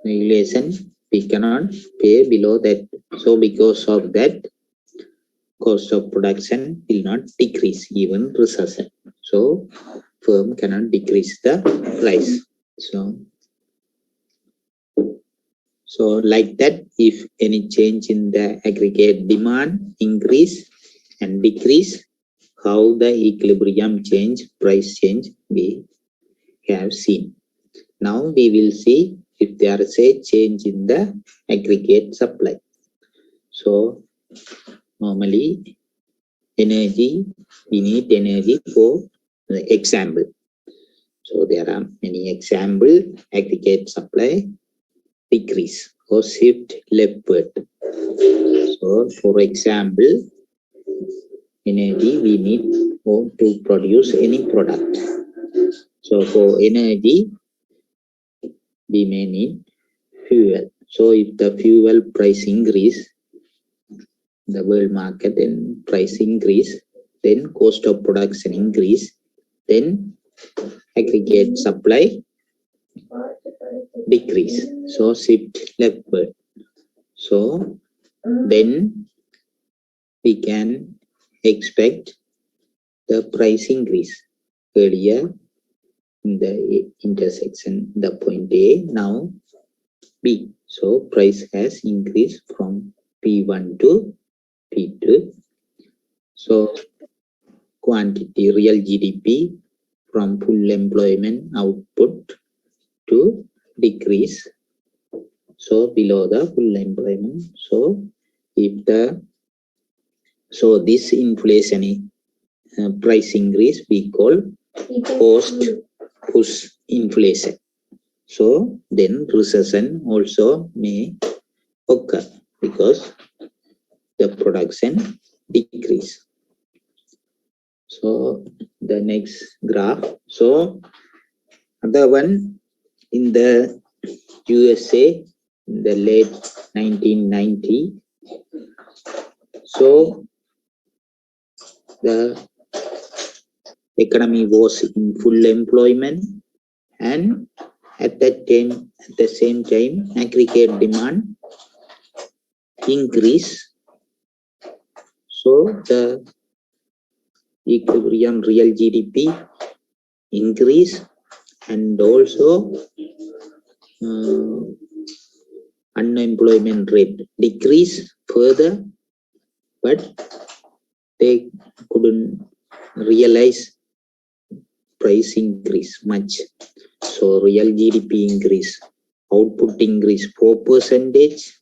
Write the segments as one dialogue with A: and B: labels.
A: regulation, we cannot pay below that. So because of that, cost of production will not decrease even recession. So firm cannot decrease the price. So like that, if any change in the aggregate demand increase and decrease, how the equilibrium change, price change we have seen. Now we will see if there is a change in the aggregate supply. So normally energy, we need energy for the example. So there are many example, aggregate supply decrease or shift leftward. So for example, energy we need to produce any product. So for energy, we may need fuel. So if the fuel price increase, the world market and price increase, then cost of production increase, then aggregate supply decrease. So shift leftward. So then we can expect the price increase. Earlier in the intersection, the point A, now B. So price has increased from P1 to P2. So quantity, real GDP from full employment output to decrease. So below the full employment. So if the this inflation price increase we call cost push inflation. So then recession also may occur because the production decrease. So the next graph. So other one in the USA in the late 1990. So the economy was in full employment, and at the same time, aggregate demand increase. So the equilibrium real GDP increase, and also unemployment rate decrease further, but they couldn't realize price increase much. So real GDP increase, output increase 4%,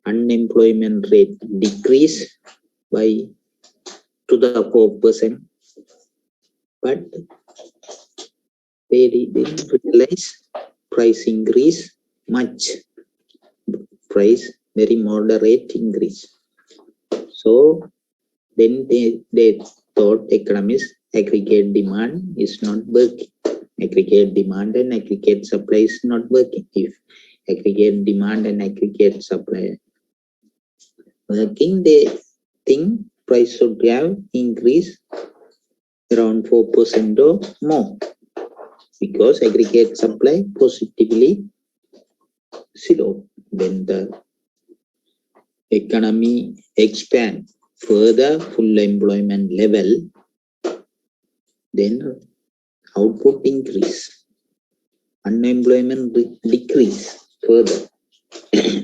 A: unemployment rate decrease by to the 4%, but they didn't realize price increase much. Price very moderate increase. So then they thought economists aggregate demand is not working. Aggregate demand and aggregate supply is not working. If aggregate demand and aggregate supply working, they think price should have increased around 4% or more, because aggregate supply positively slow. When the economy expand further full employment level, then output increase, unemployment decrease further,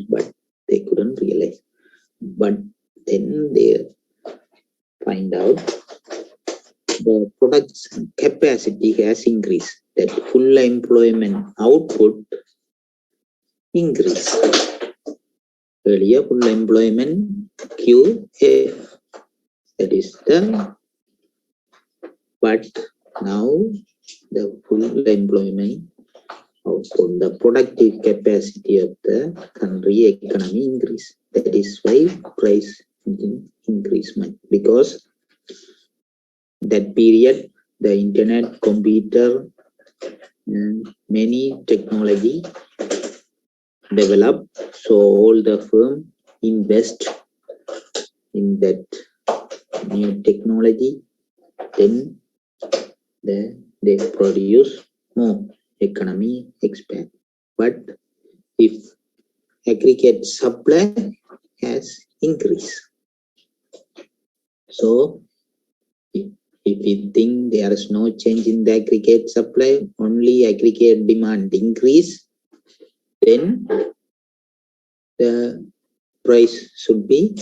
A: but they couldn't realize. But then they find out the production capacity has increased, that full employment output increase. Earlier full employment QF, that is the, but now the full employment output, the productive capacity of the country economy increase. That is why price increase much, because that period the internet, computer, and many technology develop, so all the firm invest in that new technology, then they produce more, economy expand. But if aggregate supply has increased. So if we think there is no change in the aggregate supply, only aggregate demand increase, then the price should be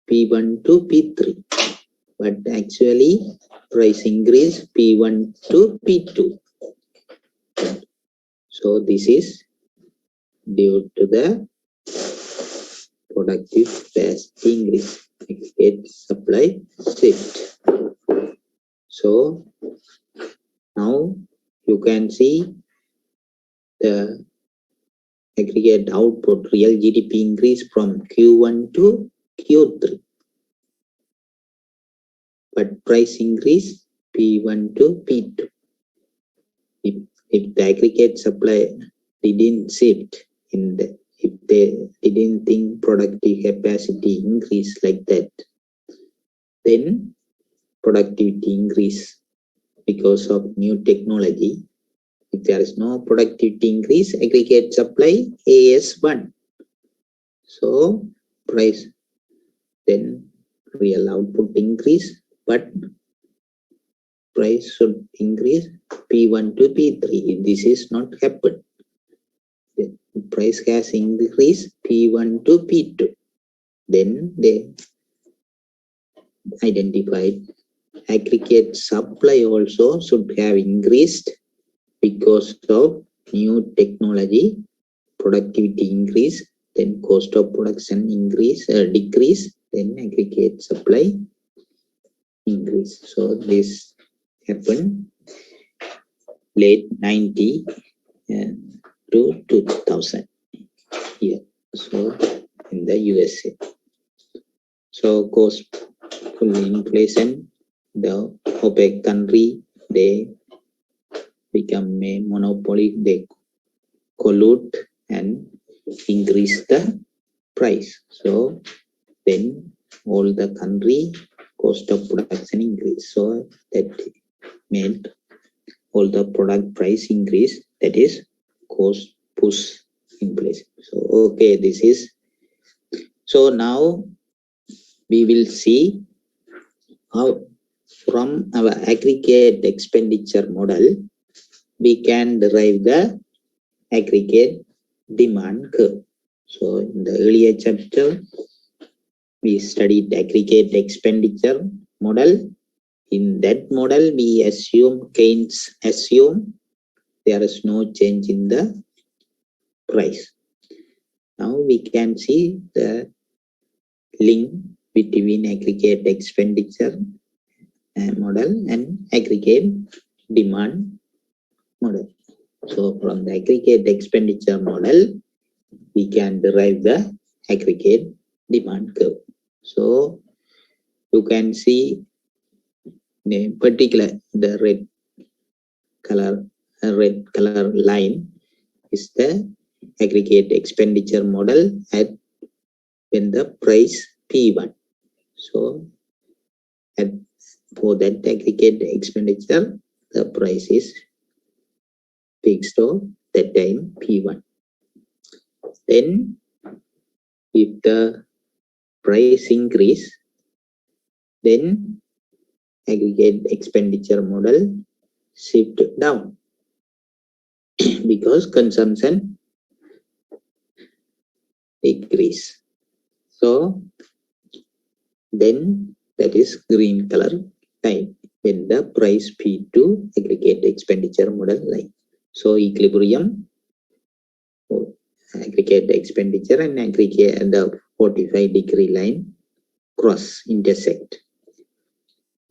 A: P1 to P3. But actually price increase P1 to P2. So this is due to the productive capacity increase, aggregate supply shift. So now you can see the aggregate output real GDP increase from Q1 to Q3. But price increase P1 to P2. If the aggregate supply didn't shift in the, if they didn't think productive capacity increase like that, then productivity increase because of new technology. If there is no productivity increase, aggregate supply AS1. So price, then real output increase, but price should increase P1 to P3. This is not happened. The price has increased P1 to P2. Then they identified aggregate supply also should have increased because of new technology, productivity increase, then cost of production decrease, then aggregate supply increase. So this happened late 90 to 2000 here. So in the USA. So cost full inflation, the OPEC country, they become a monopoly, they collude and increase the price. So then all the country cost of production increase. So that made all the product price increase, that is cost push inflation. So okay, this is, so now we will see how from our aggregate expenditure model we can derive the aggregate demand curve. So in the earlier chapter we studied aggregate expenditure model. In that model we Keynes assume there is no change in the price. Now we can see the link between aggregate expenditure model and aggregate demand model. So from the aggregate expenditure model, we can derive the aggregate demand curve. So you can see in particular the red color line is the aggregate expenditure model at when the price P1. So for that aggregate expenditure, the price is fixed of that time P1. Then if the price increase, then aggregate expenditure model shift down because consumption decrease. So then that is green color line when the price P2 aggregate expenditure model line. So equilibrium aggregate expenditure and aggregate and the 45-degree line cross intersect.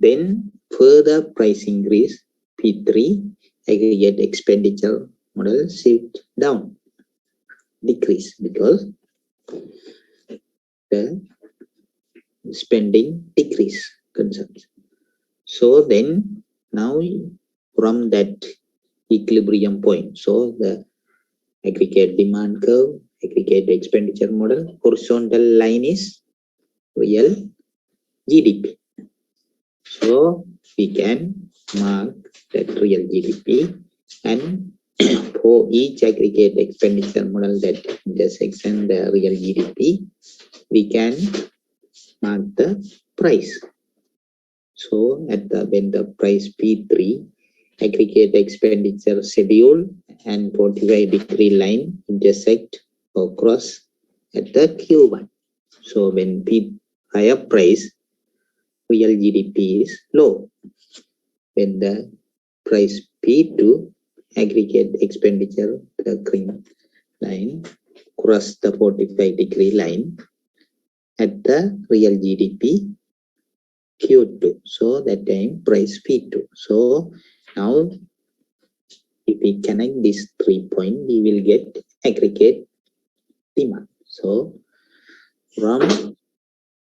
A: Then further price increase P3 aggregate expenditure model shift down, decrease because the spending decrease consumption. So then now from that equilibrium point, so the aggregate demand curve, aggregate expenditure model, horizontal line is real GDP. So we can mark that real GDP and for each aggregate expenditure model that intersects the real GDP, we can mark the price. So when the price P3, aggregate expenditure schedule and 45-degree line intersect or cross at the Q1. So when P higher price, real GDP is low. When the price P2, aggregate expenditure, the green line, cross the 45-degree line at the real GDP Q2. So that time price P2. So now if we connect these 3 points, we will get aggregate demand. So from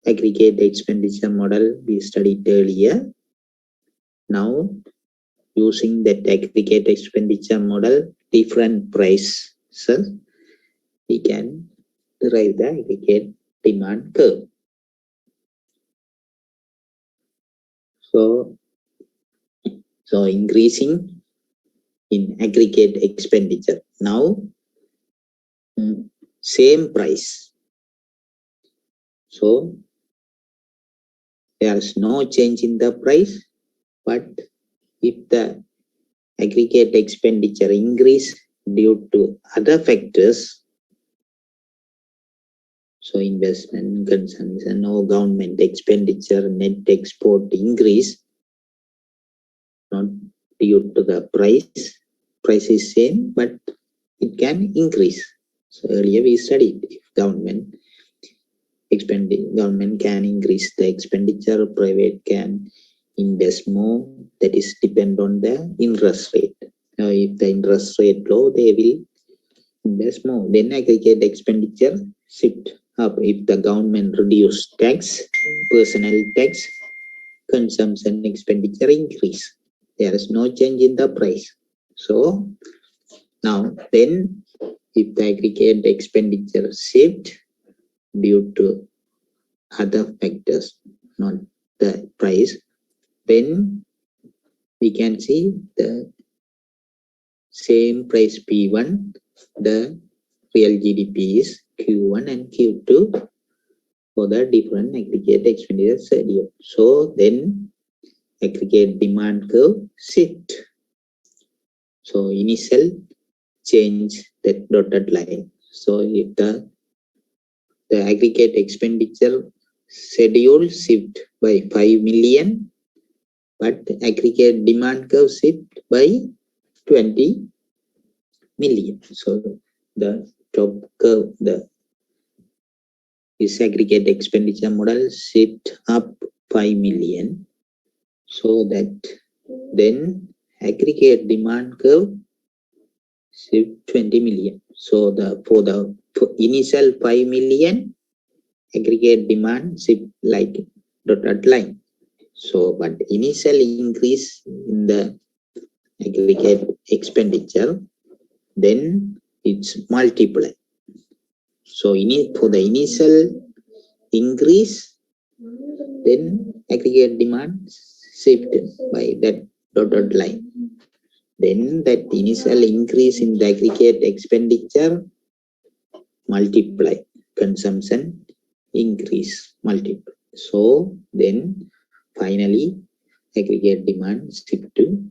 A: aggregate expenditure model we studied earlier, now using that aggregate expenditure model, different prices, we can derive the aggregate demand curve. So increasing in aggregate expenditure. Now, same price. So there is no change in the price, but if the aggregate expenditure increase due to other factors, so investment, consumption, or government expenditure, net export increase, not due to the price is same, but it can increase. So earlier we studied if government can increase the expenditure, private can invest more, that is depend on the interest rate. If the interest rate low, they will invest more. Then aggregate expenditure shift up. If the government reduce tax, personal tax, consumption expenditure increase. There is no change in the price. So now then if the aggregate expenditure shift due to other factors, not the price, then we can see the same price P1, the real GDP is Q1 and Q2 for the different aggregate expenditure schedule. So then aggregate demand curve shift. So initial change that dotted line. So if the aggregate expenditure schedule shift by 5 million, but aggregate demand curve shift by 20 million. So the top curve, this aggregate expenditure model shift up 5 million, so that then aggregate demand curve shift 20 million. So for the initial 5 million, aggregate demand shift like dotted line. So but initial increase in the aggregate expenditure, then it's multiplied. So for the initial increase, then aggregate demand shifted by that dotted line. Then that initial increase in the aggregate expenditure multiply, consumption increase, multiply. So then finally aggregate demand shift to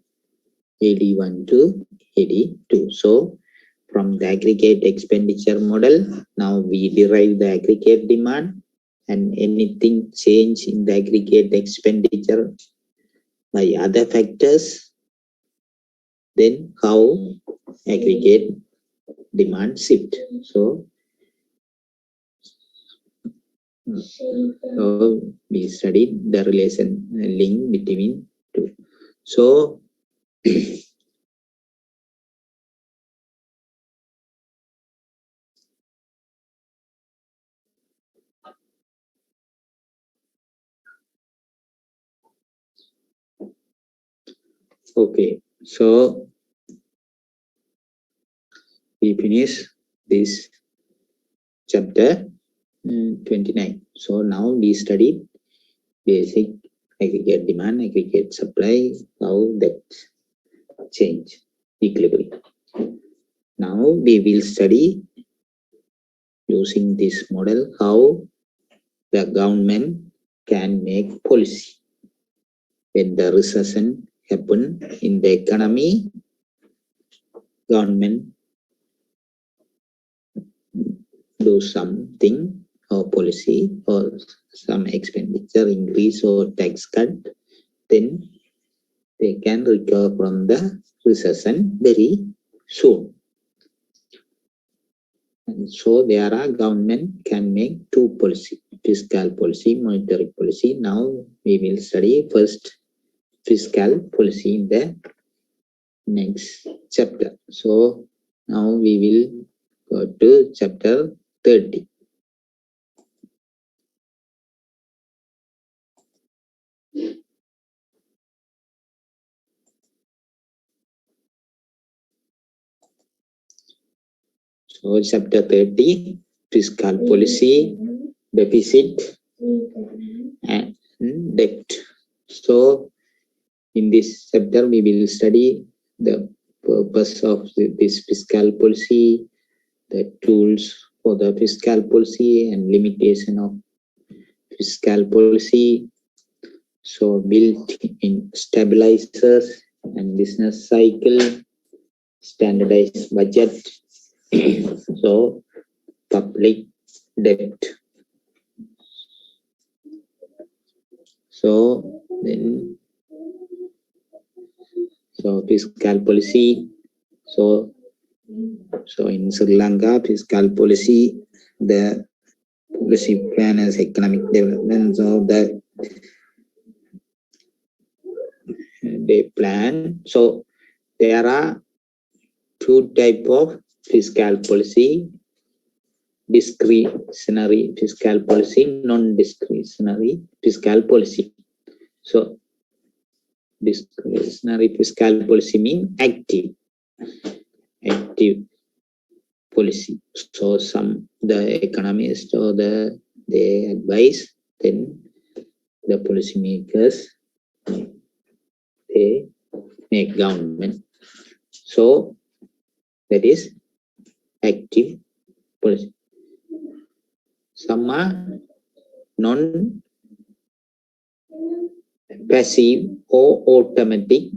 A: 81 to 82. So from the aggregate expenditure model, now we derive the aggregate demand, and anything change in the aggregate expenditure by other factors, then how aggregate demand shift. So we studied the relation link between two. So okay, so we finish this chapter 29. So now we studied basic aggregate demand, aggregate supply, how that change equilibrium. Now we will study using this model how the government can make policy. When the recession happen in the economy, government do something or policy or some expenditure increase or tax cut, then they can recover from the recession very soon. And so there are government can make two policy, fiscal policy, monetary policy. Now we will study first fiscal policy in the next chapter. So now we will go to chapter 30. So chapter 30, fiscal policy, deficit and debt. So in this chapter we will study the purpose of this fiscal policy, the tools for the fiscal policy and limitation of fiscal policy. So built-in stabilizers and business cycle, standardized budget, so public debt. So then, so fiscal policy. So in Sri Lanka, fiscal policy, the policy plan as economic development. So they plan. So there are two type of fiscal policy: discretionary fiscal policy, non-discretionary fiscal policy. So discretionary fiscal policy means active policy. So the economists or they advise, then the policymakers they make government. So that is active policy. Some are non-passive or automatic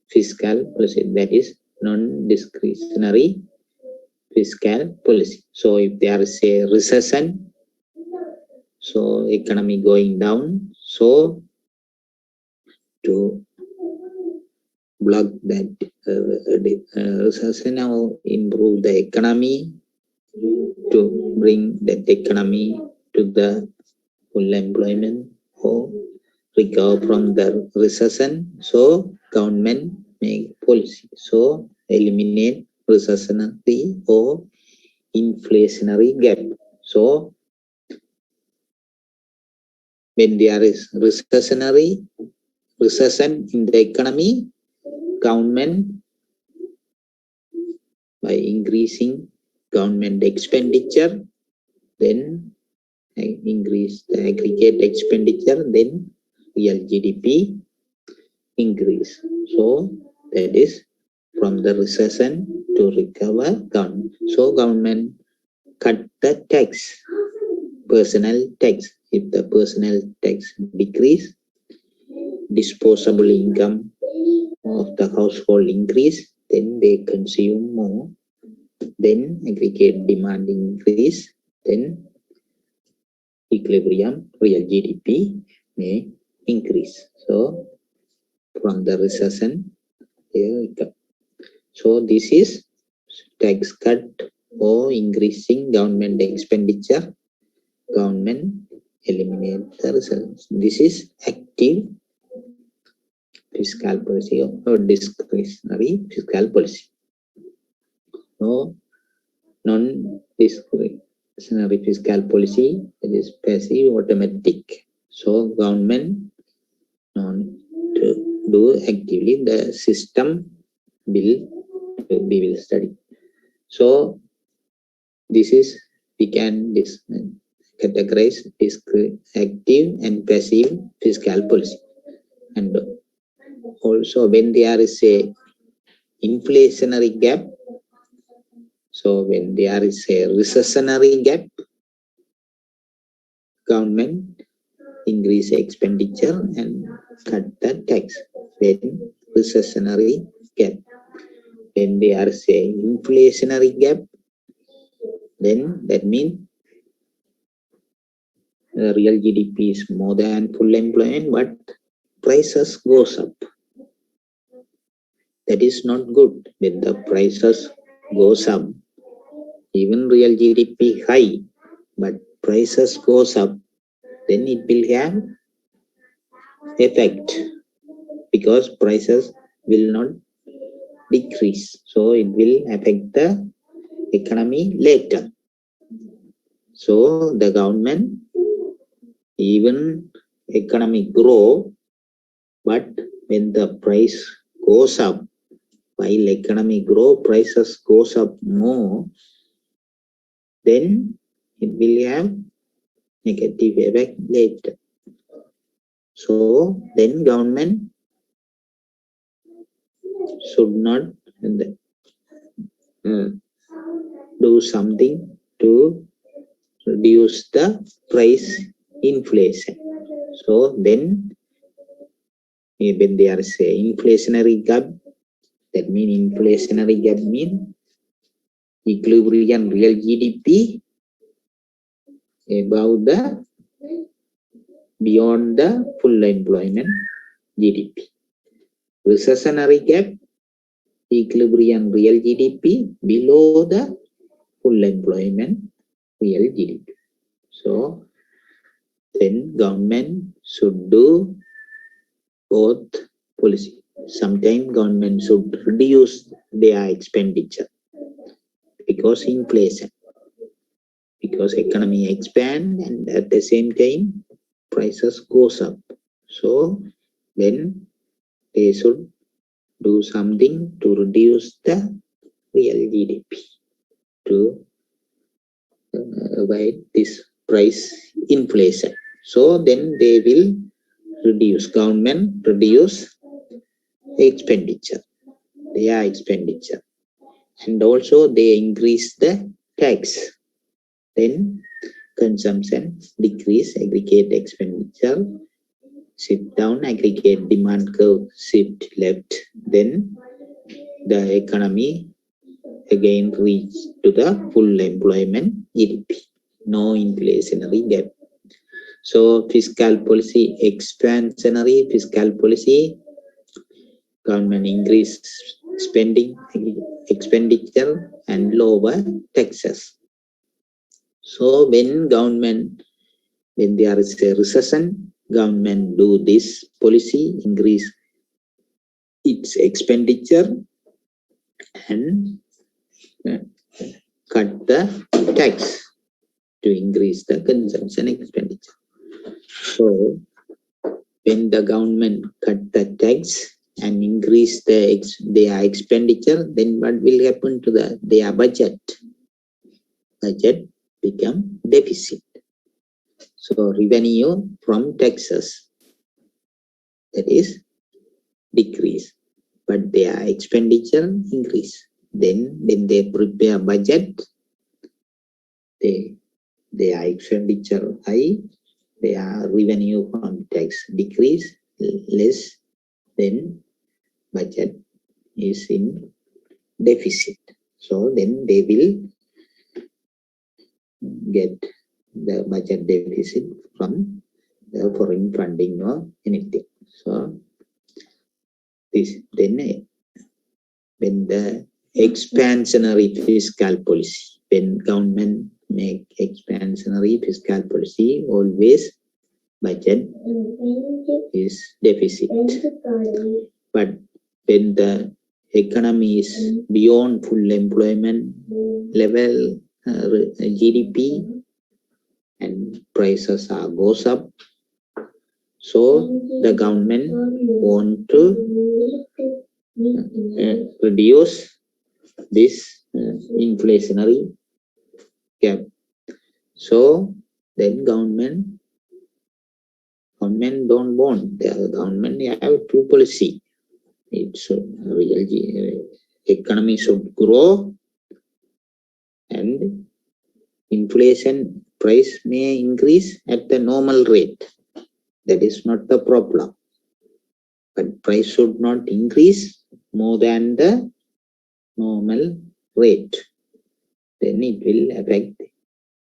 A: fiscal policy, that is non-discretionary fiscal policy. So if there is a recession, so economy going down, so to block that recession or improve the economy, to bring that economy to the full employment or recover from the recession, so government make policy. So eliminate recessionary or inflationary gap. So when there is recession in the economy, government by increasing government expenditure, then increase the aggregate expenditure, then real GDP increase. So that is from the recession to recover government. So government cut the tax, personal tax. If the personal tax decrease, disposable income of the household increase, then they consume more, then aggregate demand increase, then equilibrium real GDP may increase. So from the recession, so this is tax cut or increasing government expenditure, government eliminate the results. This is active fiscal policy or discretionary fiscal policy. No non-discretionary fiscal policy, it is passive automatic. So government to do actively the system we will study. So this is we can categorize active and passive fiscal policy. And also when there is a inflationary gap, So when there is a recessionary gap, government increase expenditure and cut the tax. When recessionary gap, when there is a inflationary gap, then that means the real GDP is more than full employment, but prices goes up. That is not good. When the prices goes up, even real GDP high, but prices goes up, then it will have effect because prices will not decrease. So it will affect the economy later. So the government, even economy grow, but when the price goes up, while economy grow, prices goes up more, then it will have negative effect later. So then government should not do something to reduce the price inflation. So then when there is a inflationary gap, that means inflationary gap means equilibrium real GDP above the beyond the full employment GDP. Recessionary gap, equilibrium real GDP below the full employment real GDP. So then government should do both policy. Sometimes government should reduce their expenditure because inflation, because economy expand and at the same time prices goes up. So then they should do something to reduce the real GDP to avoid this price inflation. So then they will reduce, government reduce expenditure, their expenditure, and also they increase the tax. Then consumption decrease, aggregate expenditure shift down, aggregate demand curve shift left. Then the economy again reach to the full employment GDP, no inflationary gap. So fiscal policy, expansionary fiscal policy, government increase spending, expenditure and lower taxes. So when there is a recession, government do this policy, increase its expenditure and cut the tax to increase the consumption expenditure. So when the government cut the tax and increase their expenditure, then what will happen to their budget? Budget become deficit. So revenue from taxes, that is decrease, but their expenditure increase. Then when they prepare budget, their expenditure high, their revenue from tax decrease less, then budget is in deficit. So then they will get the budget deficit from the foreign funding or anything. So this then when the expansionary fiscal policy, when government make expansionary fiscal policy, always budget is deficit. But when the economy is beyond full employment level, GDP and prices goes up, so the government want to reduce this inflationary gap. So then government don't want, the government have two policy. It should economy should grow and inflation price may increase at the normal rate. That is not the problem. But price should not increase more than the normal rate. Then it will affect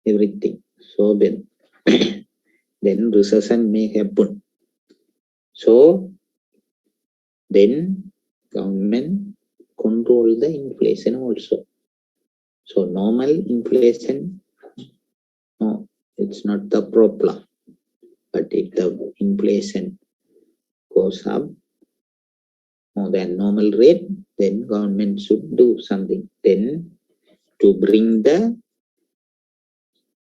A: everything. So then, then recession may happen. So then government control the inflation also. So normal inflation, no, it's not the problem. But if the inflation goes up more than normal rate, then government should do something. Then to bring to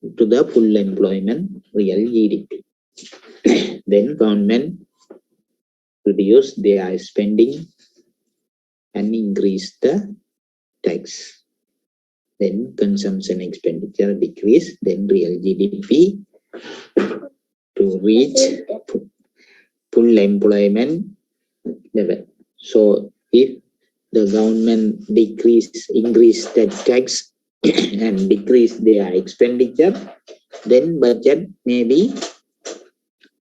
A: the full employment real GDP. Then government reduce their spending and increase the tax. Then consumption expenditure decrease, then real GDP to reach full employment level. So if the government increase the tax and decrease their expenditure, then budget may be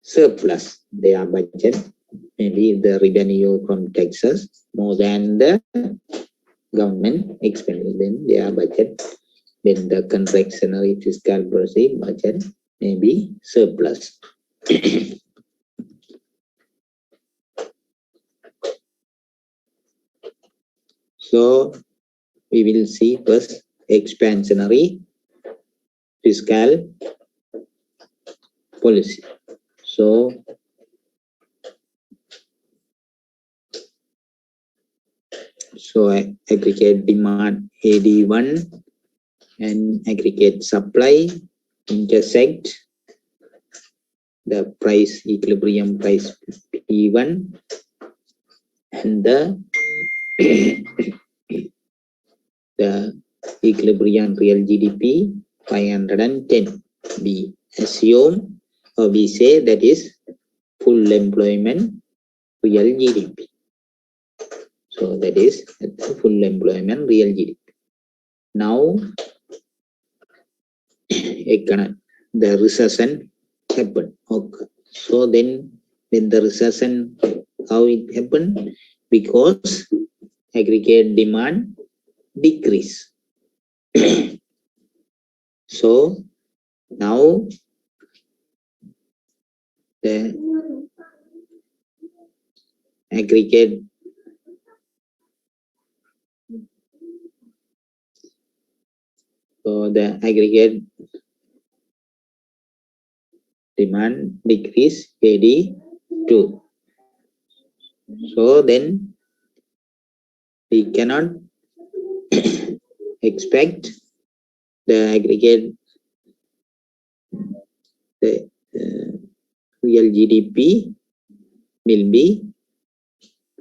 A: surplus. Their budget, maybe the revenue from taxes more than the government expenditure. Then their budget, then the contractionary fiscal policy budget may be surplus. So we will see first expansionary fiscal policy. So aggregate demand AD1 and aggregate supply intersect the price equilibrium price P1 and the equilibrium real GDP 510. We assume or we say that is full employment real GDP. So that is full employment real GDP. Now the recession happened. Okay. So then when the recession, how it happened? Because aggregate demand decrease. So now the aggregate demand decrease AD2. So then we cannot expect the aggregate real GDP will be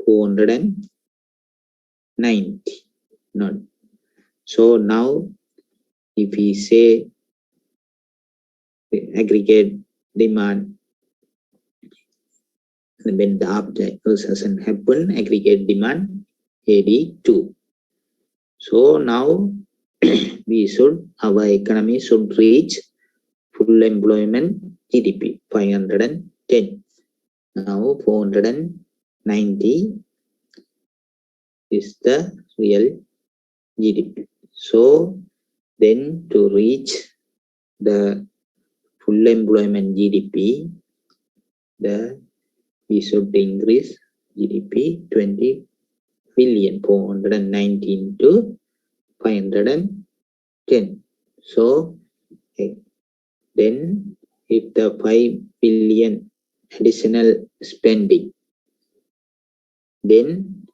A: 490. Not. So now if we say the aggregate demand, when the after recession happen, aggregate demand AD2. So now our economy should reach full employment GDP 510. Now 490 is the real GDP. So then to reach the full employment GDP, we should increase GDP 20 billion, 419 to 510. So then if the 5 billion additional spending, then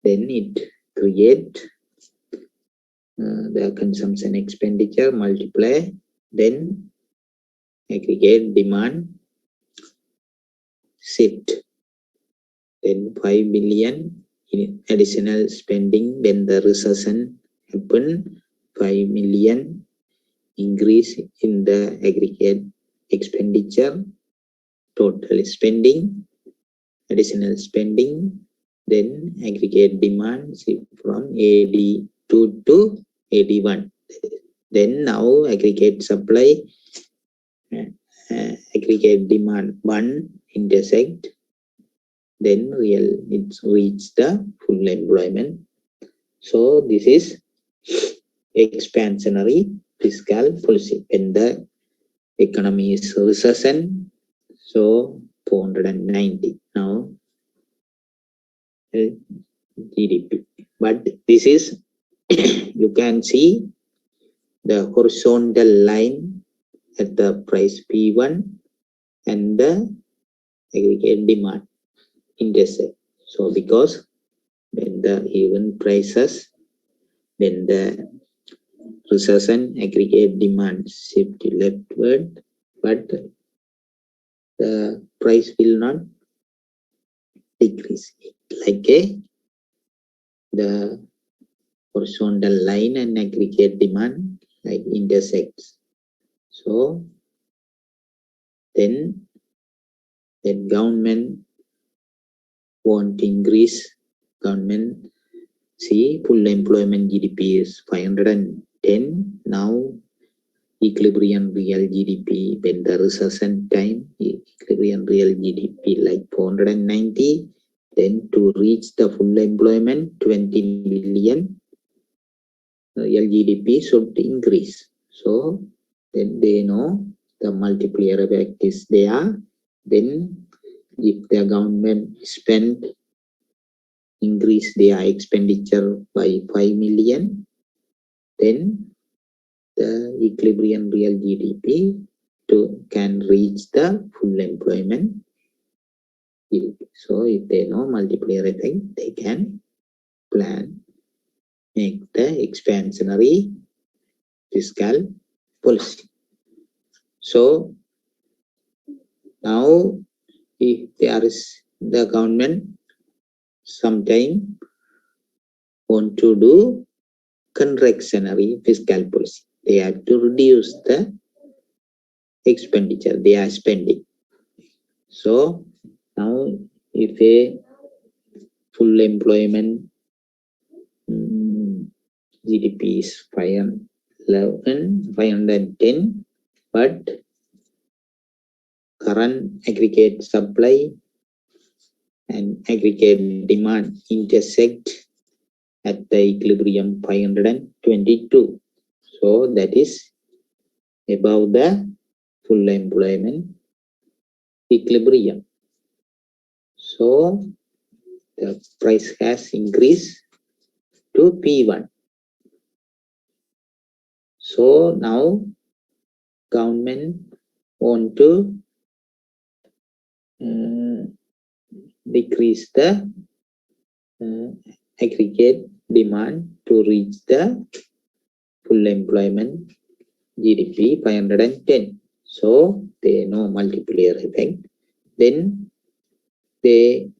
A: it create the consumption expenditure multiply, then aggregate demand shift, then 5 billion in additional spending, then the recession happen, 5 million increase in the aggregate expenditure, total spending, additional spending, then aggregate demand shift from AD2 to AD1. Then now aggregate supply, aggregate demand 1 intersect, then it's reach the full employment. So this is expansionary fiscal policy. When the economy is recession, so 490 now GDP. But this is you can see the horizontal line at the price P1 and the aggregate demand intersect. So because when the even prices, then the recession aggregate demand shift leftward, but the price will not decrease. Like the horizontal line and aggregate demand like intersects. So then government won't increase. Government see full employment GDP is 510 now. Equilibrium real GDP when the recession time, equilibrium real GDP like 490. Then to reach the full employment 20 million, real GDP should increase. So then they know the multiplier effect is there. Then if the government spend increase their expenditure by 5 million, then the equilibrium real GDP can reach the full employment GDP. So if they know multiplier effect, they can plan, make the expansionary fiscal policy. So now if there is the government sometime want to do contractionary fiscal policy, they have to reduce the expenditure they are spending. So now if a full employment GDP is 510, but current aggregate supply and aggregate demand intersect at the equilibrium 522. So that is above the full employment equilibrium. So the price has increased to P1. So now government want to decrease the aggregate demand to reach the full employment GDP 510. So they know multiplier effect. Then they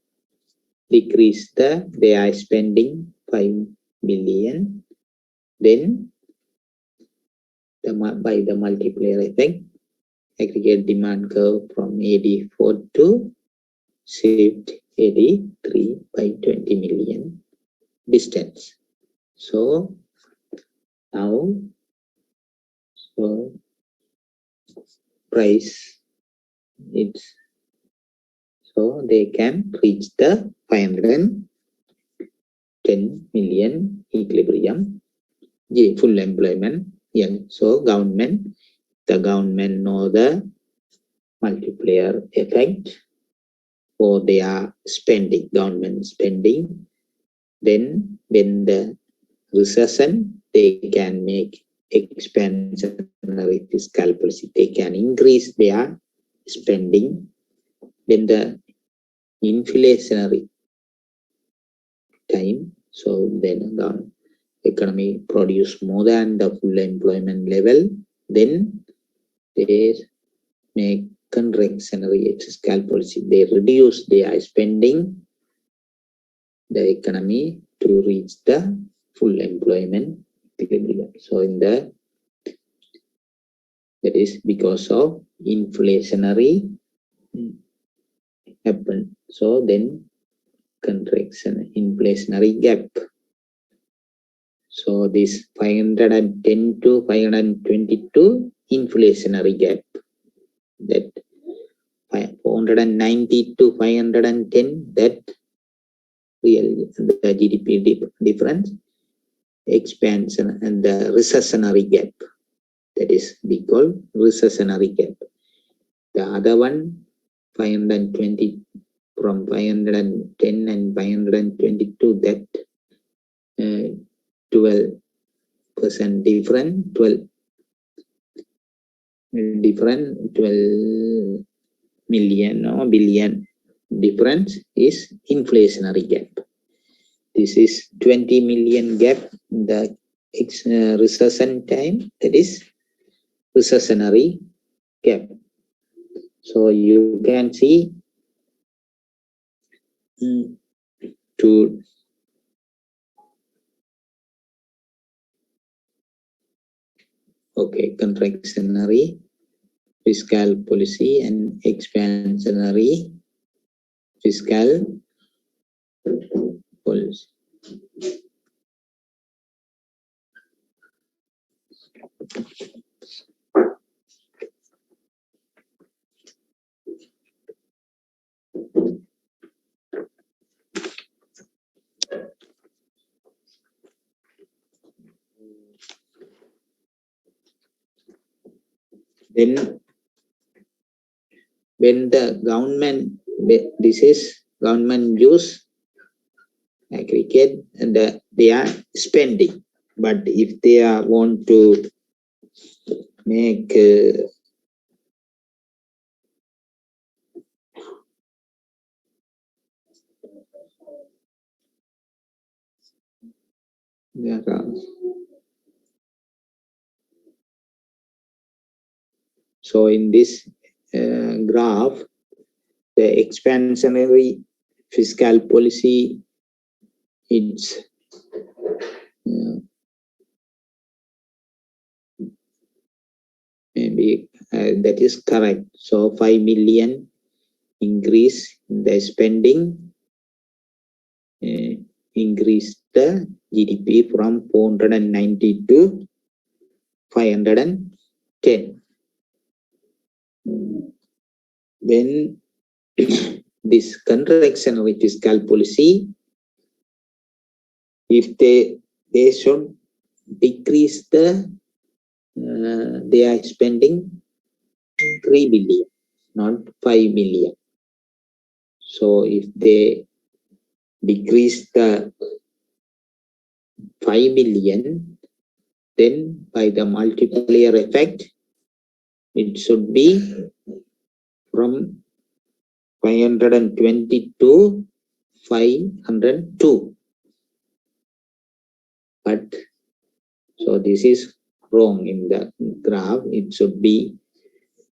A: decrease they are spending 5 billion. Then by the multiplier effect, aggregate demand curve from 84 to shift 83 by 20 million distance. So now price it's so they can reach the 510 million equilibrium full employment. Yeah. So the government know the multiplier effect for their spending, government spending. Then when the recession, they can make expansionary fiscal policy. They can increase their spending. When the inflationary time, so then the economy produce more than the full employment level, then they make contractionary fiscal policy. They reduce their spending, the economy to reach the full employment equilibrium. So that is because of inflationary happen. So then contraction, inflationary gap. So this 510 to 522 inflationary gap. That 490 to 510, that real the GDP difference, expansion, and the recessionary gap. That is we call recessionary gap. The other one, 520 from 510 and 522, that 12% different, 12 million or billion difference is inflationary gap. This is 20 million gap in the recession time, that is recessionary gap. So you can see to contractionary fiscal policy and expansionary fiscal policy. Then when the government, this is government use aggregate and they are spending, but if they want to make so in this graph, the expansionary fiscal policy, it's maybe that is correct. So 5 million increase in the spending, increase the GDP from 490 to 510. When this contractionary fiscal policy, if they should decrease the they are spending 3 billion, not 5 million. So if they decrease the 5 billion, then by the multiplier effect, it should be from 520 to 502. But so this is wrong in the graph. It should be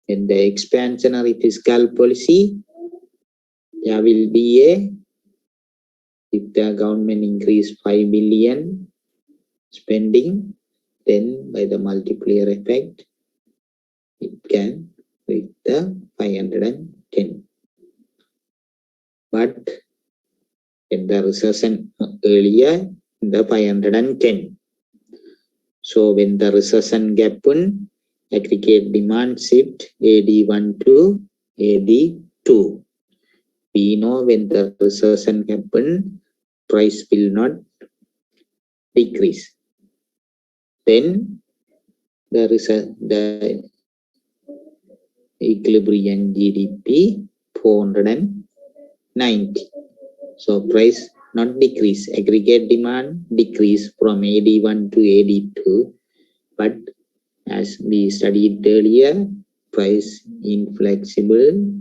A: in the expansionary fiscal policy. There will be if the government increase 5 billion spending, then by the multiplier effect, it can reach the 510. But in the recession earlier, the 510. So when the recession happen, aggregate demand shift AD1 to AD2. We know when the recession happen, price will not decrease. Then the equilibrium GDP 490. So price not decrease, aggregate demand decrease from AD1 to AD2, but as we studied earlier, price inflexible,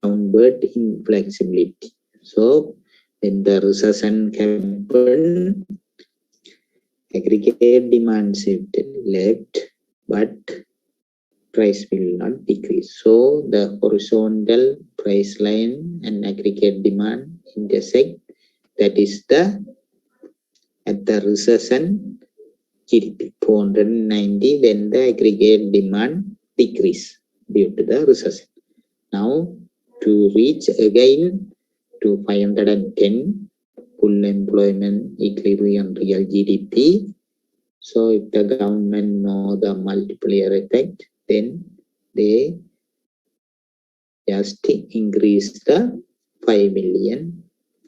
A: downward inflexibility. So when the recession happen, aggregate demand shifted left, but price will not decrease. So the horizontal price line and aggregate demand intersect. That is the at the recession GDP 490 when the aggregate demand decrease due to the recession. Now to reach again to 510 full employment equilibrium real GDP, So if the government know the multiplier effect, then they just increase the 5 million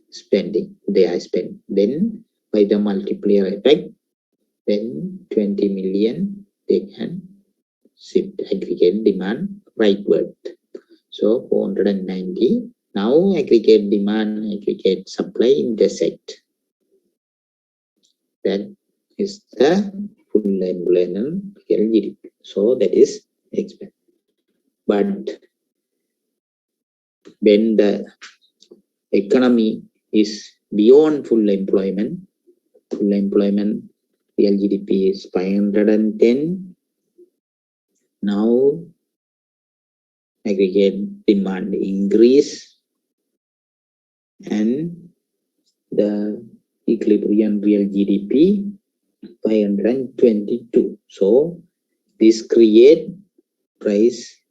A: spending they are spent. Then by the multiplier effect, then 20 million they can shift aggregate demand rightward. So 490. Now aggregate demand, aggregate supply intersect. That is the full employment real GDP. So that is expense. But when the economy is beyond full employment real GDP is 510. Now aggregate demand increase and the equilibrium real GDP 522. So this create price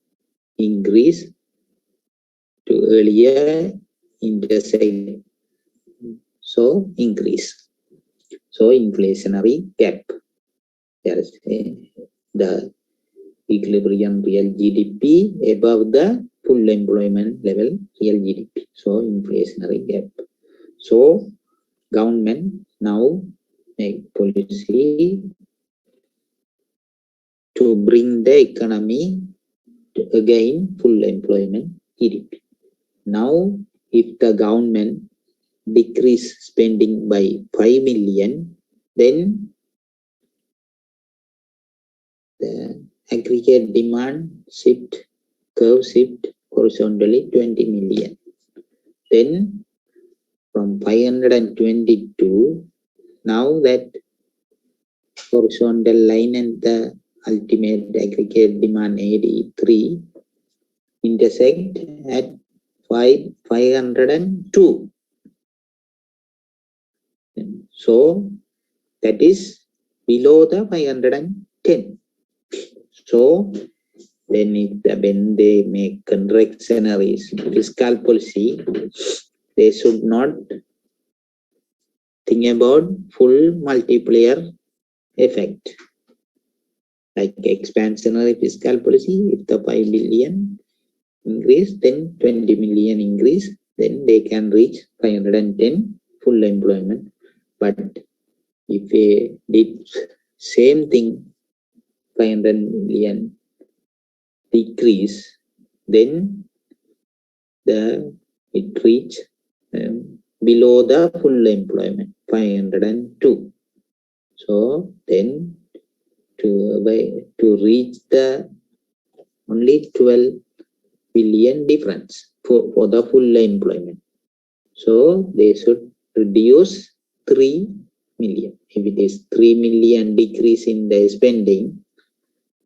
A: increase to earlier intersect. So increase. So inflationary gap. There is the equilibrium real GDP above the full employment level real GDP. So inflationary gap. So government now make policy to bring the economy to again full employment GDP. Now if the government decrease spending by 5 million, then the aggregate demand curve shift horizontally 20 million. Then from 522, now that horizontal line and the ultimate aggregate demand 83 intersect at 502. So that is below the 510. So then when they make contractionary fiscal policy, they should not think about full multiplier effect. Like expansionary fiscal policy, if the 5 billion increase, then 20 million increase, then they can reach 510 full employment. But if they did same thing, 500 million decrease, then it reach below the full employment 502. So then to reach the only 12 billion difference for the full employment. So they should reduce 3 million. If it is 3 million decrease in the spending,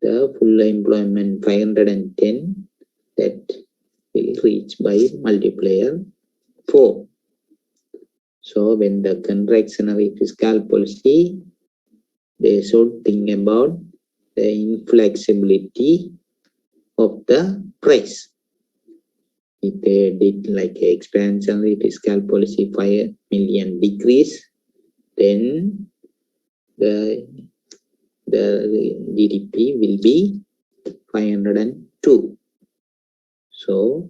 A: the full employment 510, that will reach by multiplier 4. So when the contractionary fiscal policy, they should think about the inflexibility of the price. If they did like expansionary fiscal policy 5 million decrease, then the GDP will be 502. So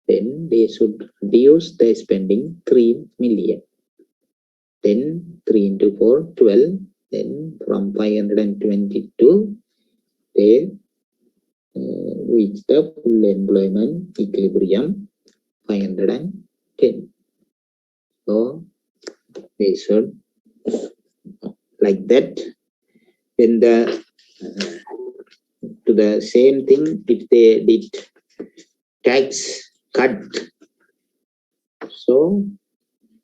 A: then they should reduce the spending 3 million. Then 3 into 4, 12. Then from 522, they reach the full employment equilibrium 510. So they should like that. When the to the same thing, if they did tax cut, so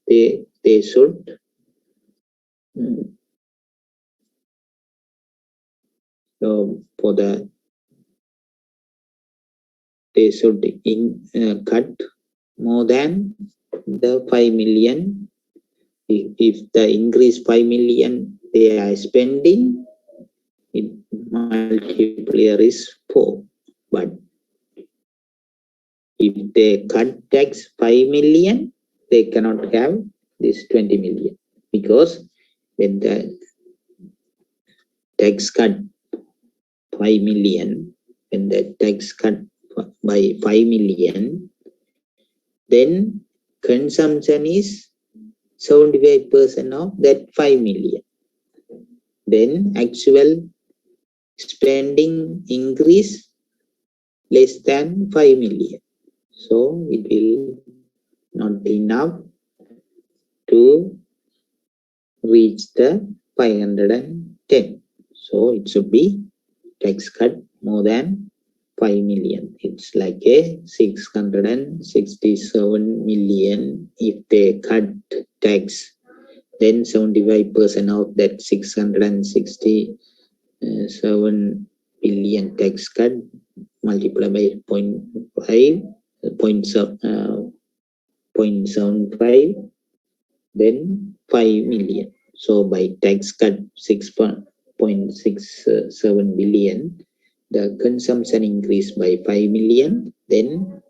A: they should so for the they should cut more than the 5 million. If the increase 5 million they are spending, it multiplier is 4. But if they cut tax 5 million, they cannot have this 20 million, because when the tax cut 5 million, when the tax cut by 5 million, then consumption is 75% of that 5 million. Then actual spending increase less than 5 million. So it will not be enough to reach the 510. So it should be tax cut more than 5 million. It's like a 667 million. If they cut tax, then 75% of that 667 billion tax cut multiplied by 0.75, then 5 million. So by tax cut 6.67 billion, the consumption increased by 5 million, then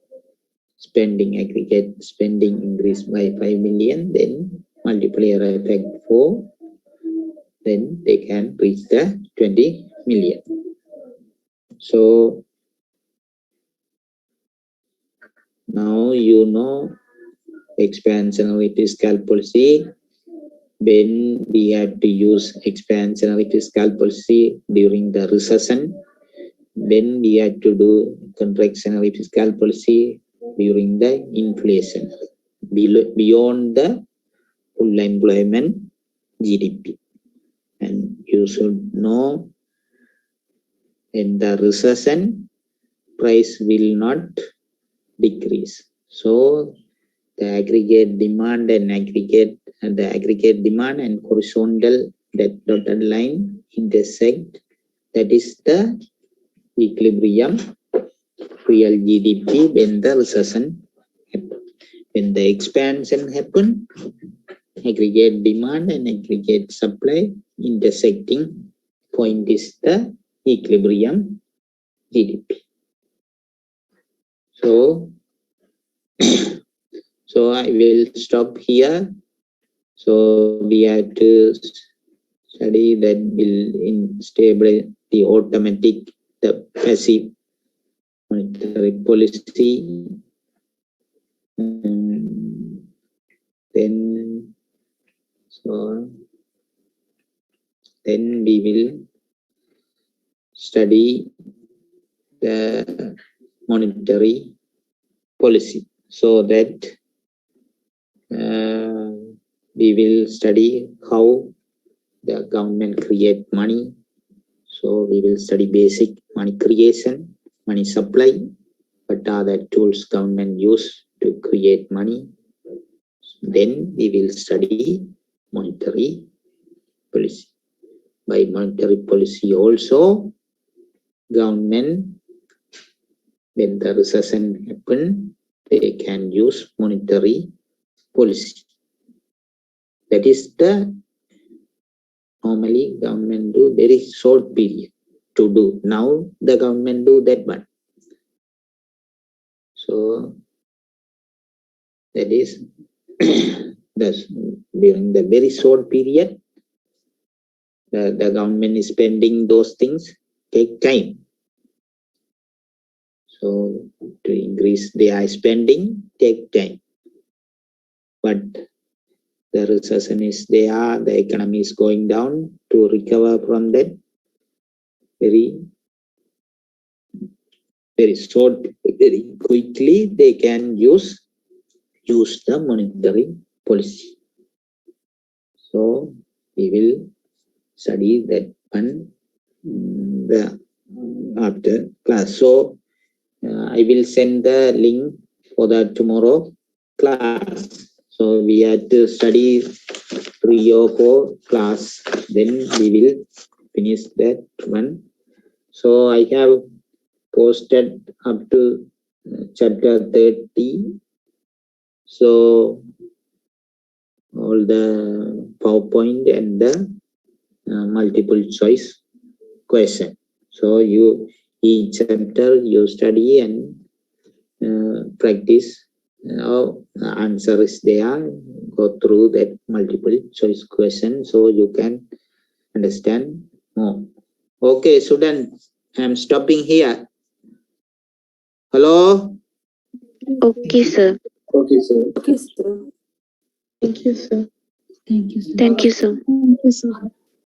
A: aggregate spending increased by 5 million, then multiplier effect 4, then they can reach the 20 million. So now you know expansionary fiscal policy. When we had to use expansionary fiscal policy during the recession, when we had to do contractionary fiscal policy during the inflation, beyond the full employment GDP. And you should know, in the recession, price will not decrease. So the aggregate demand and horizontal, that dotted line intersect. That is the equilibrium real GDP when the recession happen. When the expansion happen, aggregate demand and aggregate supply intersecting point is the equilibrium GDP. So I will stop here. So we have to study that will stable the automatic, the passive monetary policy. Then we will study the monetary policy, so that we will study how the government create money. So we will study basic money creation, money supply, what are the tools government use to create money. Then we will study monetary policy. By monetary policy also, government, when the recession happen, they can use monetary policy. That is the normally government do very short period to do. Now the government do that one. So that is during the very short period, the government is spending those things, take time. So to increase their spending, take time. But the recession is there, the economy is going down. To recover from that, very short, very quickly, they can use the monetary policy. So we will study that one after class. So I will send the link for the tomorrow class. So we had to study 3 or 4 class, then we will finish that one. So I have posted up to chapter 30. So all the PowerPoint and the multiple choice question. So each chapter you study and practice. Answer is there. Go through that multiple choice question so you can understand more. Okay, students, I'm stopping here. Hello?
B: Okay, sir.
C: Okay, sir.
B: Thank you, sir.
C: Thank you, sir.
B: Thank you, sir.
C: Thank you, sir.